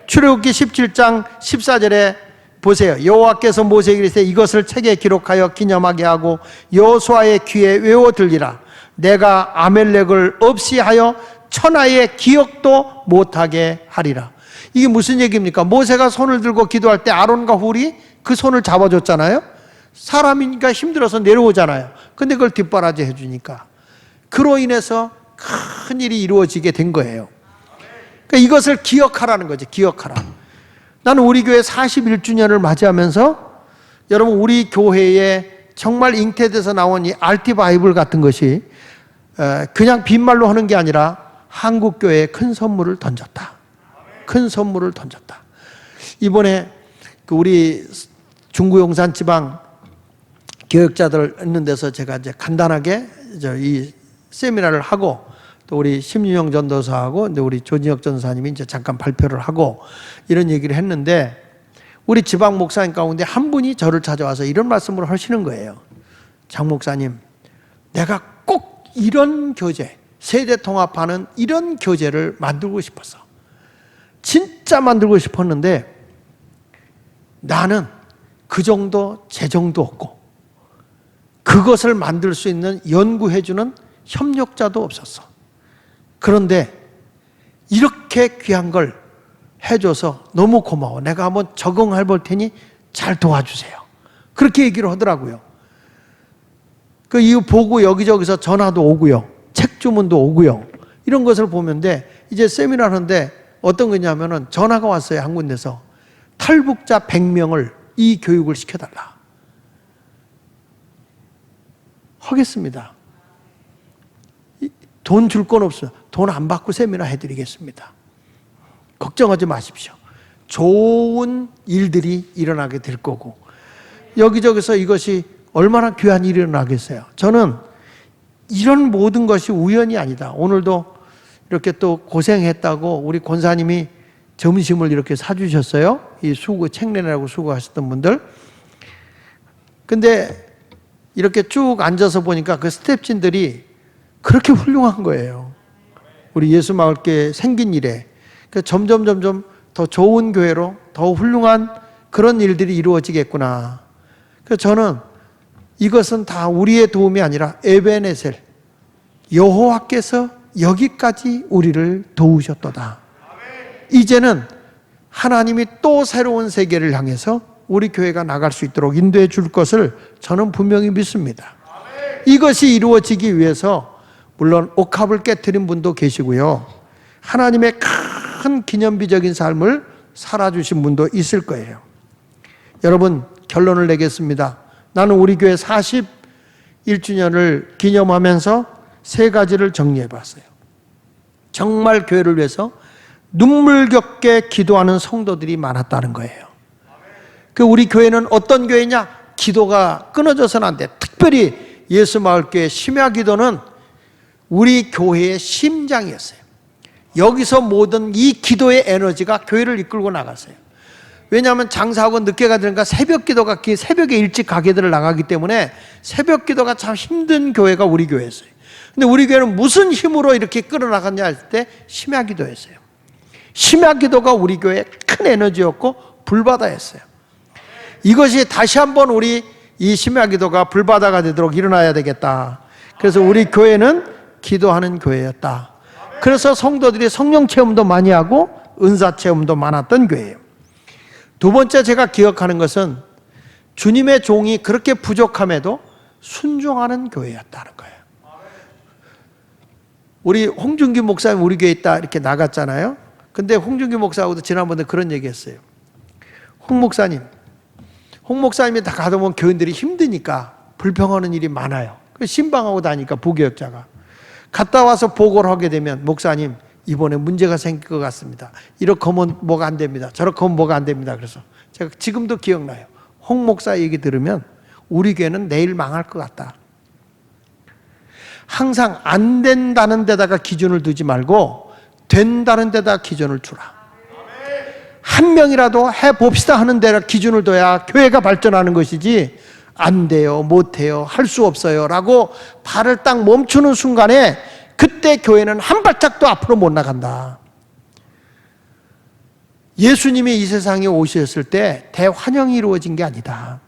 Speaker 1: 출애굽기 17장 14절에 보세요. 여호와께서 모세에게 이르시되 이것을 책에 기록하여 기념하게 하고 여호수아의 귀에 외워 들리라. 내가 아멜렉을 없이 하여 천하의 기억도 못하게 하리라. 이게 무슨 얘기입니까? 모세가 손을 들고 기도할 때 아론과 훌이 그 손을 잡아줬잖아요. 사람이니까 힘들어서 내려오잖아요. 근데 그걸 뒷바라지 해주니까 그로 인해서 큰 일이 이루어지게 된 거예요. 그러니까 이것을 기억하라는 거죠. 기억하라. 나는 우리 교회 41주년을 맞이하면서 여러분 우리 교회에 정말 잉태돼서 나온 이 RT 바이블 같은 것이 그냥 빈말로 하는 게 아니라 한국 교회에 큰 선물을 던졌다. 큰 선물을 던졌다. 이번에 그 우리 중구 용산 지방 교역자들 있는 데서 제가 이제 간단하게 이 세미나를 하고 또 우리 심윤영 전도사하고 이제 우리 조진혁 전사님이 이제 잠깐 발표를 하고 이런 얘기를 했는데 우리 지방 목사님 가운데 한 분이 저를 찾아와서 이런 말씀을 하시는 거예요. 장 목사님, 내가 꼭 이런 교제, 세대 통합하는 이런 교제를 만들고 싶었어. 진짜 만들고 싶었는데 나는 그 정도 재정도 없고 그것을 만들 수 있는 연구해주는 협력자도 없었어. 그런데 이렇게 귀한 걸 해줘서 너무 고마워. 내가 한번 적응해 볼 테니 잘 도와주세요. 그렇게 얘기를 하더라고요. 그 이후 보고 여기저기서 전화도 오고요. 책 주문도 오고요. 이런 것을 보면 돼. 이제 세미나 하는데 어떤 거냐면은 전화가 왔어요. 한 군데서. 탈북자 100명을 이 교육을 시켜달라. 하겠습니다. 돈 줄 건 없어요. 돈 안 받고 세미나 해드리겠습니다. 걱정하지 마십시오. 좋은 일들이 일어나게 될 거고 여기저기서 이것이 얼마나 귀한 일이 일어나겠어요. 저는 이런 모든 것이 우연이 아니다. 오늘도 이렇게 또 고생했다고 우리 권사님이 점심을 이렇게 사주셨어요. 이 수고, 책 내라고 수고하셨던 분들. 근데 이렇게 쭉 앉아서 보니까 그 스태프진들이 그렇게 훌륭한 거예요. 우리 예수마을교회 생긴 일에. 점점 더 좋은 교회로 더 훌륭한 그런 일들이 이루어지겠구나. 그래서 저는 이것은 다 우리의 도움이 아니라 에베네셀, 여호와께서 여기까지 우리를 도우셨도다. 이제는 하나님이 또 새로운 세계를 향해서 우리 교회가 나갈 수 있도록 인도해 줄 것을 저는 분명히 믿습니다. 이것이 이루어지기 위해서 물론 옥합을 깨트린 분도 계시고요. 하나님의 큰 기념비적인 삶을 살아주신 분도 있을 거예요. 여러분 결론을 내겠습니다. 나는 우리 교회 41주년을 기념하면서 세 가지를 정리해 봤어요. 정말 교회를 위해서 눈물겹게 기도하는 성도들이 많았다는 거예요. 그 우리 교회는 어떤 교회냐? 기도가 끊어져서는 안 돼. 특별히 예수마을교회 심야기도는 우리 교회의 심장이었어요. 여기서 모든 이 기도의 에너지가 교회를 이끌고 나갔어요. 왜냐하면 장사하고 늦게 가니까 새벽 기도가 새벽에 일찍 가게들을 나가기 때문에 새벽 기도가 참 힘든 교회가 우리 교회였어요. 근데 우리 교회는 무슨 힘으로 이렇게 끌어나갔냐 할 때 심야기도였어요. 심야기도가 우리 교회의 큰 에너지였고 불바다였어요. 이것이 다시 한번 우리 이 심야기도가 불바다가 되도록 일어나야 되겠다. 그래서 우리 교회는 기도하는 교회였다. 그래서 성도들이 성령 체험도 많이 하고 은사 체험도 많았던 교회예요. 두 번째 제가 기억하는 것은 주님의 종이 그렇게 부족함에도 순종하는 교회였다는 거예요. 우리 홍준기 목사님 우리 교회에 있다 이렇게 나갔잖아요. 근데 홍준기 목사하고도 지난번에 그런 얘기 했어요. 홍 목사님이 다 가다 보면 교인들이 힘드니까 불평하는 일이 많아요. 신방하고 다니까 부교역자가 갔다 와서 보고를 하게 되면 목사님 이번에 문제가 생길 것 같습니다. 이렇게 하면 뭐가 안 됩니다. 저렇게 하면 뭐가 안 됩니다. 그래서 제가 지금도 기억나요. 홍 목사 얘기 들으면 우리 교회는 내일 망할 것 같다. 항상 안 된다는 데다가 기준을 두지 말고 된다는 데다 기준을 두라. 한 명이라도 해봅시다 하는 데다 기준을 둬야 교회가 발전하는 것이지, 안 돼요, 못 해요, 할 수 없어요 라고 발을 딱 멈추는 순간에 그때 교회는 한 발짝도 앞으로 못 나간다. 예수님이 이 세상에 오셨을 때 대환영이 이루어진 게 아니다.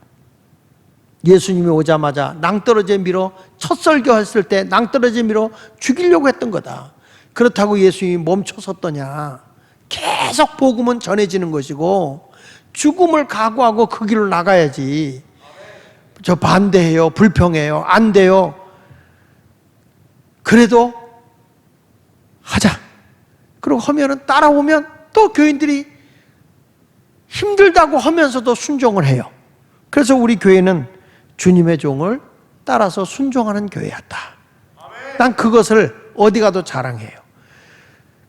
Speaker 1: 예수님이 오자마자 낭떠러지에 밀어 첫 설교했을 때 낭떠러지에 밀어 죽이려고 했던 거다. 그렇다고 예수님이 멈춰섰더냐. 계속 복음은 전해지는 것이고 죽음을 각오하고 그 길로 나가야지. 저 반대해요, 불평해요, 안 돼요, 그래도 하자. 그리고 하면은 따라오면 또 교인들이 힘들다고 하면서도 순종을 해요. 그래서 우리 교회는 주님의 종을 따라서 순종하는 교회였다. 난 그것을 어디 가도 자랑해요.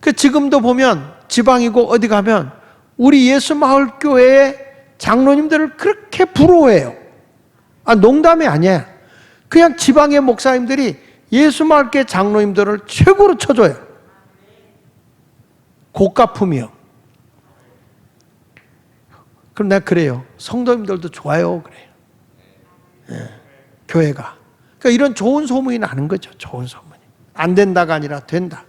Speaker 1: 그 지금도 보면 지방이고 어디 가면 우리 예수마을교회의 장로님들을 그렇게 부러워해요. 농담이 아니야. 그냥 지방의 목사님들이 예수마을교회 장로님들을 최고로 쳐줘요. 고가품이요. 그럼 내가 그래요. 성도님들도 좋아요. 그래요. 예, 교회가. 그러니까 이런 좋은 소문이 나는 거죠. 좋은 소문이. 안 된다가 아니라 된다.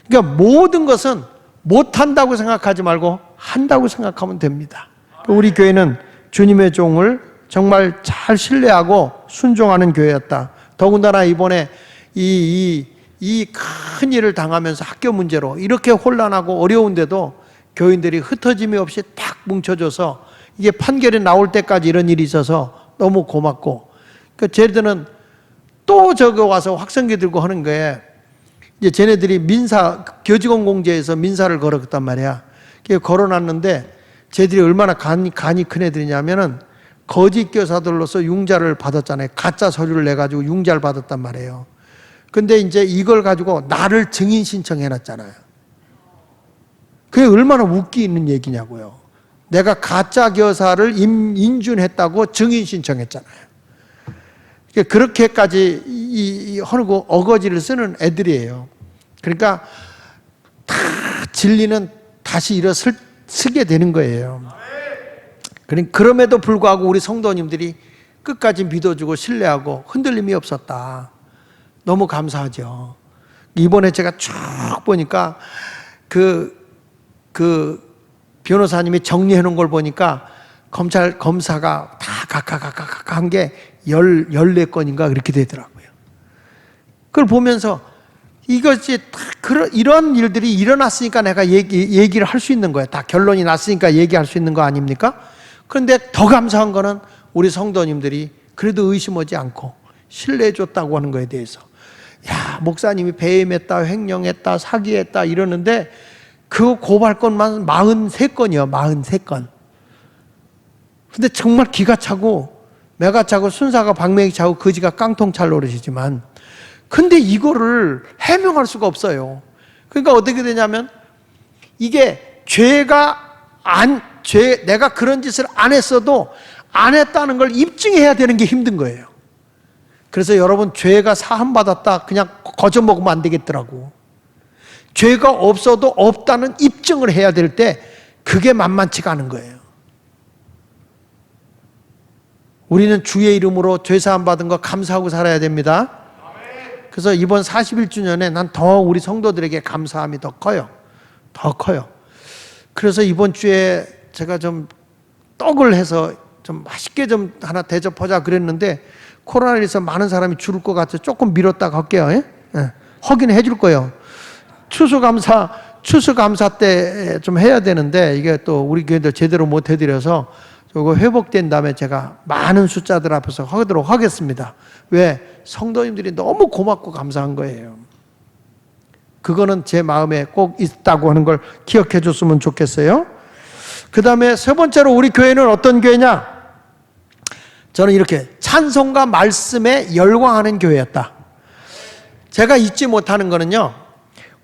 Speaker 1: 그러니까 모든 것은 못한다고 생각하지 말고 한다고 생각하면 됩니다. 우리 교회는 주님의 종을 정말 잘 신뢰하고 순종하는 교회였다. 더군다나 이번에 이 큰 일을 당하면서 학교 문제로 이렇게 혼란하고 어려운데도 교인들이 흩어짐이 없이 딱 뭉쳐져서 이게 판결이 나올 때까지 이런 일이 있어서 너무 고맙고, 그러니까 쟤들은 또 저거 와서 확성기 들고 하는 거에 이제 쟤네들이 교직원 공제에서 민사를 걸었단 말이야. 걸어놨는데 쟤들이 얼마나 간이 큰 애들이냐면은 거짓 교사들로서 융자를 받았잖아요. 가짜 서류를 내가지고 융자를 받았단 말이에요. 근데 이제 이걸 가지고 나를 증인 신청해놨잖아요. 그게 얼마나 웃기 있는 얘기냐고요. 내가 가짜 교사를 인준했다고 증인 신청했잖아요. 그렇게까지 하고 어거지를 쓰는 애들이에요. 그러니까 다 진리는 다시 일어서게 되는 거예요. 그럼에도 불구하고 우리 성도님들이 끝까지 믿어주고 신뢰하고 흔들림이 없었다. 너무 감사하죠. 이번에 제가 쭉 보니까 그 변호사님이 정리해 놓은 걸 보니까 검사가 다 각각 한 게 14건인가 그렇게 되더라고요. 그걸 보면서 이것이 이런 일들이 일어났으니까 내가 얘기를 할 수 있는 거예요. 다 결론이 났으니까 얘기할 수 있는 거 아닙니까? 그런데 더 감사한 거는 우리 성도님들이 그래도 의심하지 않고 신뢰해 줬다고 하는 거에 대해서. 야, 목사님이 배임했다, 횡령했다, 사기했다 이러는데 그 고발건만 43건이요. 43건. 근데 정말 기가 차고 매가 차고 순사가 방맹이 차고 거지가 깡통 찰 노릇이지만, 근데 이거를 해명할 수가 없어요. 그러니까 어떻게 되냐면 이게 내가 그런 짓을 안 했어도 안 했다는 걸 입증해야 되는 게 힘든 거예요. 그래서 여러분, 죄가 사함받았다 그냥 거저 먹으면 안 되겠더라고. 죄가 없어도 없다는 입증을 해야 될 때 그게 만만치가 않은 거예요. 우리는 주의 이름으로 죄 사함 받은 거 감사하고 살아야 됩니다. 그래서 이번 41주년에 난 더 우리 성도들에게 감사함이 더 커요. 더 커요. 그래서 이번 주에 제가 좀 떡을 해서 좀 맛있게 좀 하나 대접하자 그랬는데 코로나19에서 많은 사람이 줄을 것 같아서 조금 미뤘다가 할게요. 예? 하긴 해줄 거예요. 추수감사 때 좀 해야 되는데 이게 또 우리 교회들 제대로 못 해드려서 저거 회복된 다음에 제가 많은 숫자들 앞에서 하도록 하겠습니다. 왜? 성도님들이 너무 고맙고 감사한 거예요. 그거는 제 마음에 꼭 있다고 하는 걸 기억해 줬으면 좋겠어요. 그 다음에 세 번째로 우리 교회는 어떤 교회냐? 저는 이렇게 찬송과 말씀에 열광하는 교회였다. 제가 잊지 못하는 거는요,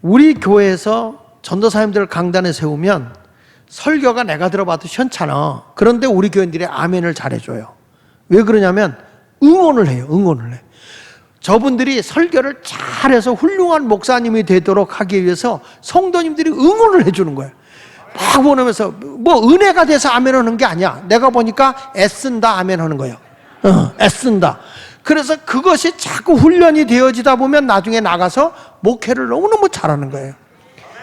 Speaker 1: 우리 교회에서 전도사님들 강단에 세우면 설교가 내가 들어봐도 시원찮아. 그런데 우리 교인들이 아멘을 잘해줘요. 왜 그러냐면 응원을 해요. 응원을 해. 저분들이 설교를 잘해서 훌륭한 목사님이 되도록 하기 위해서 성도님들이 응원을 해주는 거예요. 막 보면서 뭐 은혜가 돼서 아멘 하는 게 아니야. 내가 보니까 애쓴다 아멘 하는 거예요. 애쓴다. 그래서 그것이 자꾸 훈련이 되어지다 보면 나중에 나가서 목회를 너무너무 잘하는 거예요.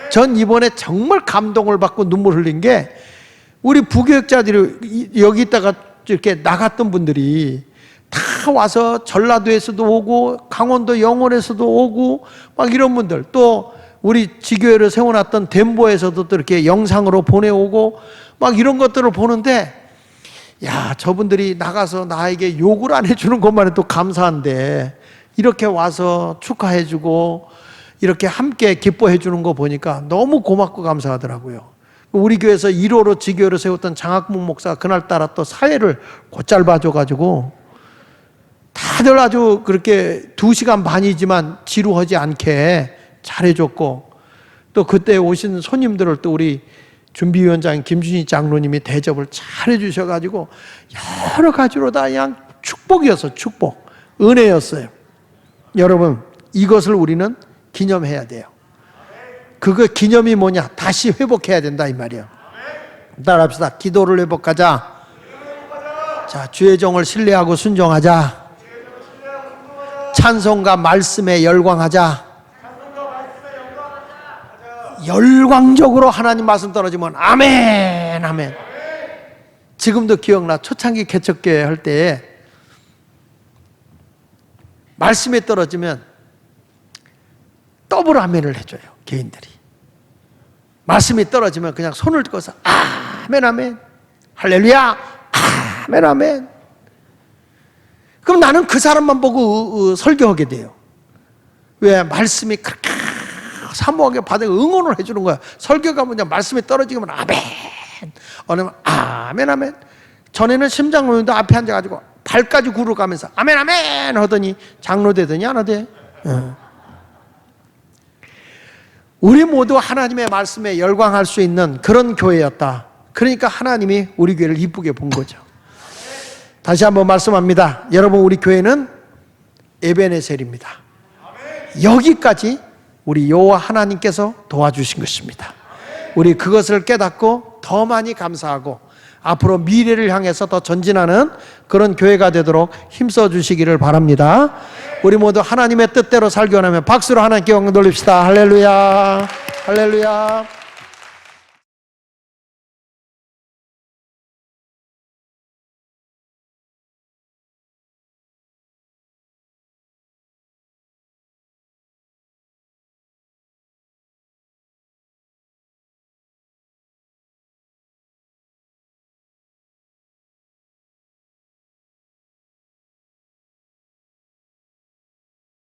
Speaker 1: 전 이번에 정말 감동을 받고 눈물 흘린 게 우리 부교육자들이 여기 있다가 이렇게 나갔던 분들이 다 와서 전라도에서도 오고 강원도 영월에서도 오고 막 이런 분들, 또 우리 지교회를 세워놨던 덴보에서도 또 이렇게 영상으로 보내오고 막 이런 것들을 보는데, 야, 저분들이 나가서 나에게 욕을 안 해주는 것만 해도 감사한데 이렇게 와서 축하해주고 이렇게 함께 기뻐해 주는 거 보니까 너무 고맙고 감사하더라고요. 우리 교회에서 1호로 지교회를 세웠던 장학문 목사가 그날따라 또 사회를 곧잘 봐줘가지고 다들 아주 그렇게 2시간 반이지만 지루하지 않게 잘해줬고, 또 그때 오신 손님들을 또 우리 준비위원장 김준희 장로님이 대접을 잘 해주셔가지고 여러 가지로 다 그냥 축복이었어요. 축복, 은혜였어요. 여러분, 이것을 우리는 기념해야 돼요. 그거 기념이 뭐냐? 다시 회복해야 된다 이 말이에요. 따라합시다. 기도를 회복하자. 자, 주의 종을 신뢰하고 순종하자. 찬송과 말씀에 열광하자. 열광적으로 하나님 말씀 떨어지면 아멘 아멘. 지금도 기억나. 초창기 개척교회 할 때에 말씀에 떨어지면 더블 아멘을 해줘요. 개인들이 말씀이 떨어지면 그냥 손을 ጥቀ어서 아멘 아멘 할렐루야 아멘 아멘. 그럼 나는 그 사람만 보고 설교하게 돼요. 왜? 말씀이 그렇게 사모하게 받아 응원을 해주는 거야. 설교가 뭐냐, 말씀이 떨어지면 아멘, 어느면 아멘 아멘. 전에는 심장로님도 앞에 앉아가지고 발까지 구르가면서 아멘 아멘 하더니 장로 되더니 안 하대. 우리 모두 하나님의 말씀에 열광할 수 있는 그런 교회였다. 그러니까 하나님이 우리 교회를 이쁘게 본 거죠. 다시 한번 말씀합니다. 여러분, 우리 교회는 에베네셀입니다. 여기까지 우리 여호와 하나님께서 도와주신 것입니다. 우리 그것을 깨닫고 더 많이 감사하고 앞으로 미래를 향해서 더 전진하는 그런 교회가 되도록 힘써 주시기를 바랍니다. 우리 모두 하나님의 뜻대로 살기 원하면 박수로 하나님께 영광 돌립시다. 할렐루야, 할렐루야.